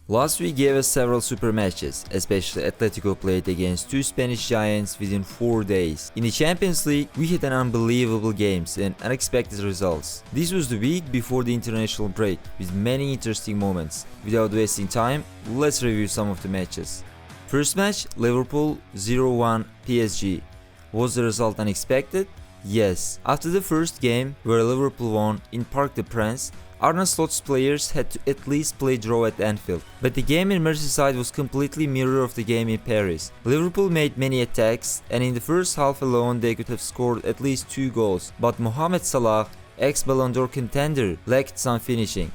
Last week gave us several super matches, especially Atletico played against two Spanish giants within 4 days. In the Champions League, we had an unbelievable games and unexpected results. This was the week before the international break, with many interesting moments. Without wasting time, let's review some of the matches. First match, Liverpool 0-1 PSG. Was the result unexpected? Yes. After the first game, where Liverpool won in Parc des Princes, Arne Slot's players had to at least play draw at Anfield, but the game in Merseyside was completely mirror of the game in Paris. Liverpool made many attacks, and in the first half alone they could have scored at least 2 goals, but Mohamed Salah, ex-Ballon d'Or contender, lacked some finishing.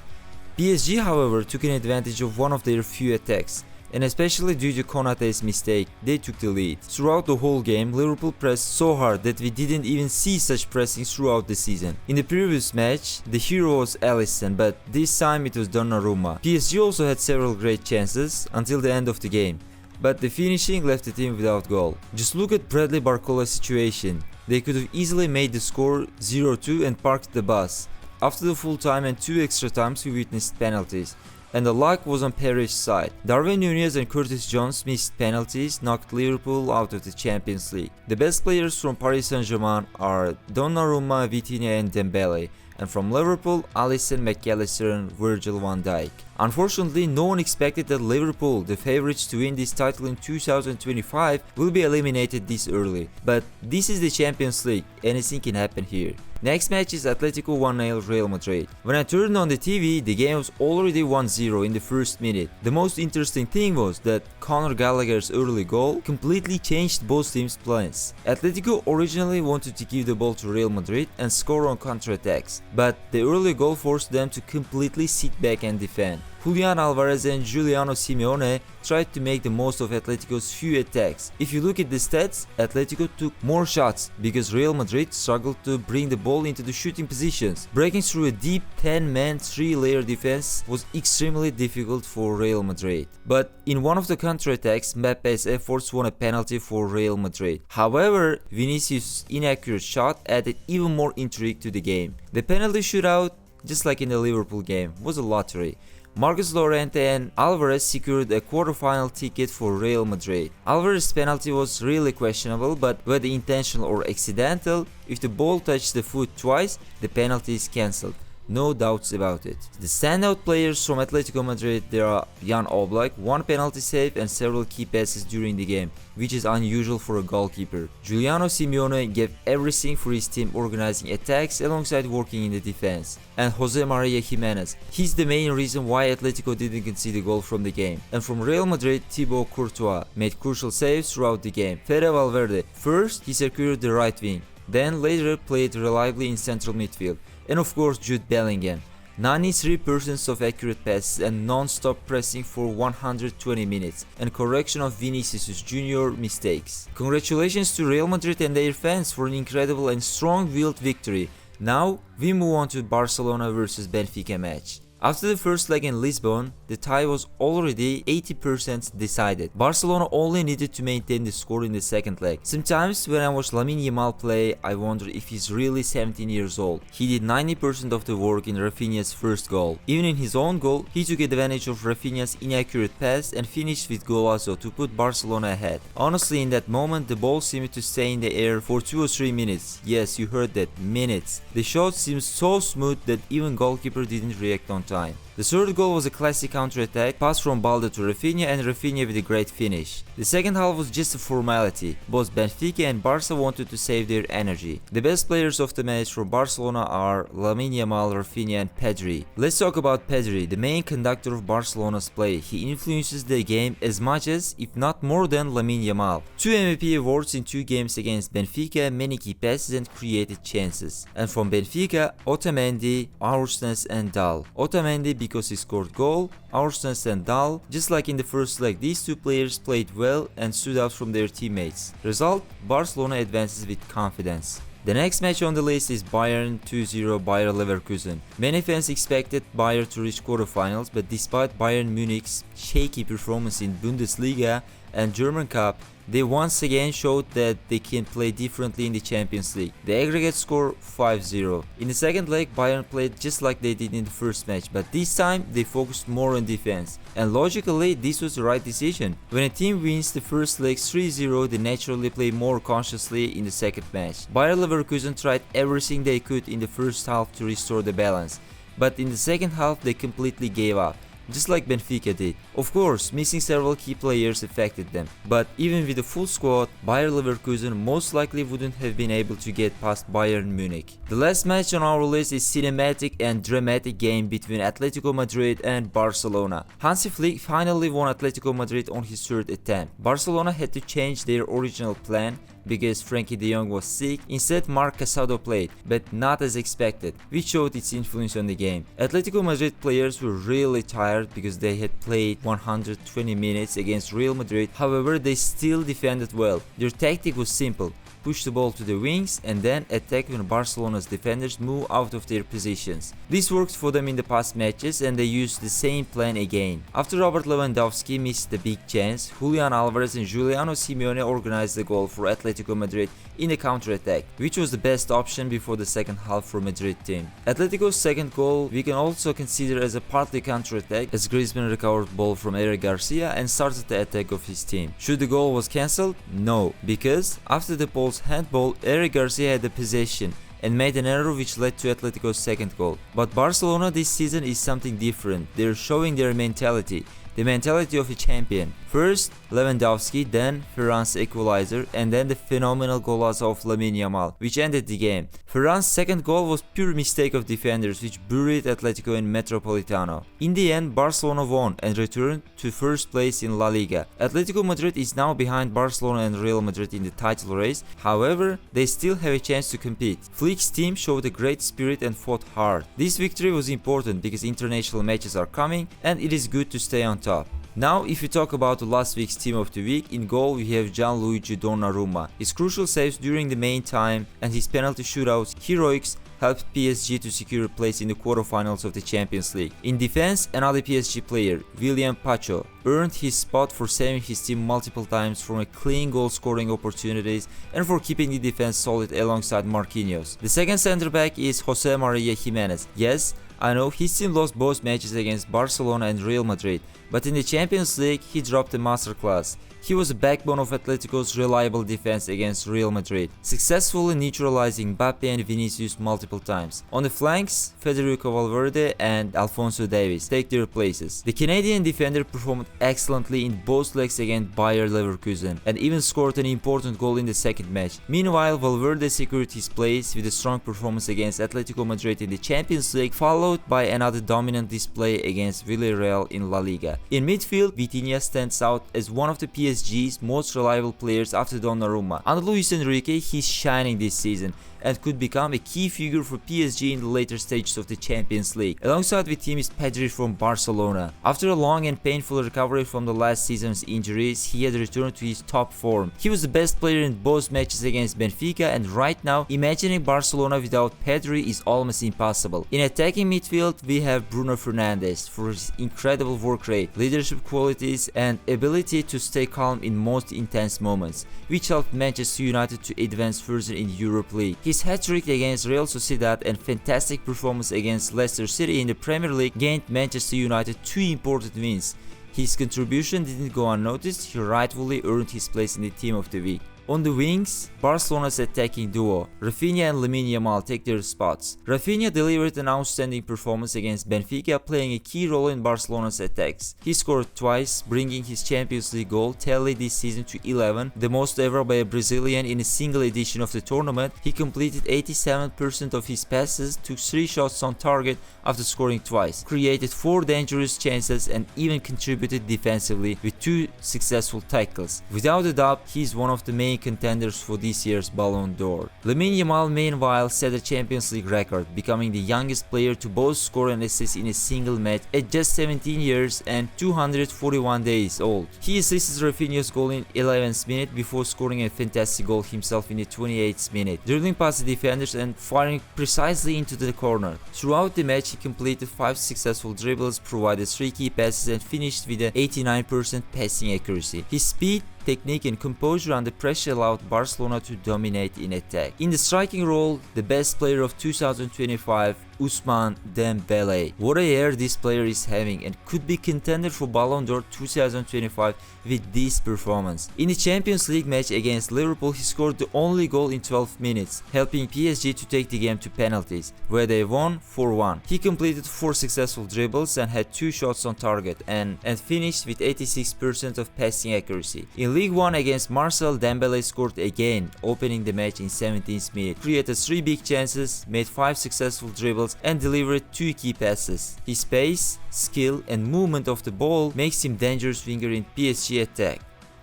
PSG, however, took an advantage of one of their few attacks, and especially due to Konaté's mistake, they took the lead. Throughout the whole game, Liverpool pressed so hard that we didn't even see such pressing throughout the season. In the previous match, the hero was Alisson, but this time it was Donnarumma. PSG also had several great chances until the end of the game, but the finishing left the team without goal. Just look at Bradley Barcola's situation. They could have easily made the score 0-2 and parked the bus. After the full time and 2 extra times, we witnessed penalties, and the luck was on Paris' side. Darwin Núñez and Curtis Jones missed penalties, knocked Liverpool out of the Champions League. The best players from Paris Saint-Germain are Donnarumma, Vitinha and Dembele, and from Liverpool, Alisson, McAllister and Virgil van Dijk. Unfortunately, no one expected that Liverpool, the favorites to win this title in 2025, will be eliminated this early. But this is the Champions League, anything can happen here. Next match is Atletico 1-0 Real Madrid. When I turned on the TV, the game was already 1-0 in the first minute. The most interesting thing was that Conor Gallagher's early goal completely changed both teams' plans. Atletico originally wanted to give the ball to Real Madrid and score on counter-attacks, but the early goal forced them to completely sit back and defend. Julian Alvarez and Giuliano Simeone tried to make the most of Atletico's few attacks. If you look at the stats, Atletico took more shots because Real Madrid struggled to bring the ball into the shooting positions. Breaking through a deep 10-man 3-layer defense was extremely difficult for Real Madrid. But in one of the counter-attacks, Mbappe's efforts won a penalty for Real Madrid. However, Vinicius' inaccurate shot added even more intrigue to the game. The penalty shootout, just like in the Liverpool game, was a lottery. Marcos Llorente and Alvarez secured a quarter-final ticket for Real Madrid. Alvarez's penalty was really questionable, but whether intentional or accidental, if the ball touched the foot twice, the penalty is cancelled. No doubts about it. The standout players from Atletico Madrid, there are Jan Oblak, 1 penalty save and several key passes during the game, which is unusual for a goalkeeper. Giuliano Simeone gave everything for his team, organizing attacks alongside working in the defense. And Jose Maria Gimenez, he's the main reason why Atletico didn't concede a goal from the game. And from Real Madrid, Thibaut Courtois made crucial saves throughout the game. Fede Valverde, first he secured the right wing, then later played reliably in central midfield. And of course Jude Bellingham, 93% of accurate passes and non-stop pressing for 120 minutes, and correction of Vinicius Junior mistakes. Congratulations to Real Madrid and their fans for an incredible and strong-willed victory. Now we move on to Barcelona vs Benfica match. After the first leg in Lisbon, the tie was already 80% decided. Barcelona only needed to maintain the score in the second leg. Sometimes when I watch Lamine Yamal play, I wonder if he's really 17 years old. He did 90% of the work in Raphinha's first goal. Even in his own goal, he took advantage of Raphinha's inaccurate pass and finished with golazo to put Barcelona ahead. Honestly, in that moment, the ball seemed to stay in the air for 2 or 3 minutes. Yes, you heard that, minutes. The shot seemed so smooth that even goalkeeper didn't react on time. The third goal was a classic counter-attack, pass from Balde to Raphinha and Raphinha with a great finish. The second half was just a formality. Both Benfica and Barca wanted to save their energy. The best players of the match for Barcelona are Lamine Yamal, Raphinha and Pedri. Let's talk about Pedri, the main conductor of Barcelona's play. He influences the game as much as, if not more than, Lamine Yamal. 2 MVP awards in 2 games against Benfica, many key passes and created chances. And from Benfica, Otamendi, Aursnes and Dal. Otamendi because he scored goal, Aursnes and Dal, just like in the first leg, these 2 players played well and stood out from their teammates. Result, Barcelona advances with confidence. The next match on the list is Bayern 2-0 Bayer Leverkusen. Many fans expected Bayern to reach quarterfinals, but despite Bayern Munich's shaky performance in Bundesliga and German Cup, They once again showed that they can play differently in the Champions League. The aggregate score 5-0. In the second leg, Bayern played just like they did in the first match, but this time they focused more on defense. And logically, this was the right decision. When a team wins the first leg 3-0, they naturally play more consciously in the second match. Bayer Leverkusen tried everything they could in the first half to restore the balance, but in the second half they completely gave up, just like Benfica did. Of course, missing several key players affected them, but even with a full squad, Bayer Leverkusen most likely wouldn't have been able to get past Bayern Munich. The last match on our list is cinematic and dramatic game between Atletico Madrid and Barcelona. Hansi Flick finally won Atletico Madrid on his third attempt. Barcelona had to change their original plan because Frankie de Jong was sick. Instead, Marc Casado played, but not as expected, which showed its influence on the game. Atletico Madrid players were really tired because they had played 120 minutes against Real Madrid. However, they still defended well. Their tactic was simple: push the ball to the wings and then attack when Barcelona's defenders move out of their positions. This worked for them in the past matches and they used the same plan again. After Robert Lewandowski missed the big chance, Julian Alvarez and Giuliano Simeone organized the goal for Atletico Madrid in a counter-attack, which was the best option before the second half for Madrid team. Atletico's second goal we can also consider as a partly counter-attack, as Griezmann recovered ball from Eric Garcia and started the attack of his team. Should the goal was cancelled? No, because after the Paul's handball, Eric Garcia had the possession and made an error which led to Atletico's second goal. But Barcelona this season is something different. They're showing their mentality. The mentality of a champion. First Lewandowski, then Ferran's equalizer, and then the phenomenal golazo of Lamine Yamal, which ended the game. Ferran's second goal was pure mistake of defenders which buried Atletico in Metropolitano. In the end, Barcelona won and returned to first place in La Liga. Atletico Madrid is now behind Barcelona and Real Madrid in the title race. However, they still have a chance to compete. Flick's team showed a great spirit and fought hard. This victory was important because international matches are coming and it is good to stay on top. Now, if you talk about the last week's team of the week, in goal we have Gianluigi Donnarumma. His crucial saves during the main time and his penalty shootouts heroics helped PSG to secure a place in the quarterfinals of the Champions League. In defense, another PSG player, William Pacho, earned his spot for saving his team multiple times from a clean goal scoring opportunities and for keeping the defense solid alongside Marquinhos. The second center back is Jose Maria Jimenez. Yes, I know his team lost both matches against Barcelona and Real Madrid, but in the Champions League he dropped a masterclass. He was the backbone of Atletico's reliable defense against Real Madrid, successfully neutralizing Mbappe and Vinicius multiple times. On the flanks, Federico Valverde and Alphonso Davies take their places. The Canadian defender performed excellently in both legs against Bayer Leverkusen and even scored an important goal in the second match. Meanwhile, Valverde secured his place with a strong performance against Atletico Madrid in the Champions League, followed by another dominant display against Villarreal in La Liga. In midfield, Vitinha stands out as one of the PSG's most reliable players after Donnarumma. Under Luis Enrique, he's shining this season and could become a key figure for PSG in the later stages of the Champions League. Alongside with him is Pedri from Barcelona. After a long and painful recovery from the last season's injuries, he had returned to his top form. He was the best player in both matches against Benfica, and right now, imagining Barcelona without Pedri is almost impossible. In attacking midfield, we have Bruno Fernandes for his incredible work rate, leadership qualities, and ability to stay calm in most intense moments, which helped Manchester United to advance further in Europa League. His hat-trick against Real Sociedad and fantastic performance against Leicester City in the Premier League gained Manchester United 2 important wins. His contribution didn't go unnoticed. He rightfully earned his place in the team of the week. On the wings, Barcelona's attacking duo, Raphinha and Lamine Yamal, take their spots. Raphinha delivered an outstanding performance against Benfica, playing a key role in Barcelona's attacks. He scored twice, bringing his Champions League goal tally this season to 11, the most ever by a Brazilian in a single edition of the tournament. He completed 87% of his passes, took 3 shots on target after scoring twice, created 4 dangerous chances, and even contributed defensively with 2 successful tackles. Without a doubt, he is one of the main contenders for this year's Ballon d'Or. Lamine Yamal meanwhile set a Champions League record, becoming the youngest player to both score and assist in a single match at just 17 years and 241 days old. He assisted Raphinha's goal in 11th minute before scoring a fantastic goal himself in the 28th minute, dribbling past the defenders and firing precisely into the corner. Throughout the match, he completed 5 successful dribbles, provided 3 key passes and finished with an 89% passing accuracy. His speed, technique and composure under pressure allowed Barcelona to dominate in attack. In the striking role, the best player of 2025, Ousmane Dembele. What a year this player is having and could be contender for Ballon d'Or 2025 with this performance. In the Champions League match against Liverpool, he scored the only goal in 12 minutes, helping PSG to take the game to penalties, where they won 4-1. He completed 4 successful dribbles and had 2 shots on target and finished with 86% of passing accuracy. In League 1 against Marseille, Dembele scored again, opening the match in 17th minute, created 3 big chances, made 5 successful dribbles and delivered 2 key passes. His pace, skill and movement of the ball makes him dangerous winger in PSG attack.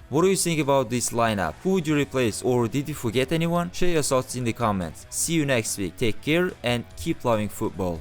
What do you think about this lineup? Who would you replace, or did you forget anyone? Share your thoughts in the comments. See you next week. Take care and keep loving football.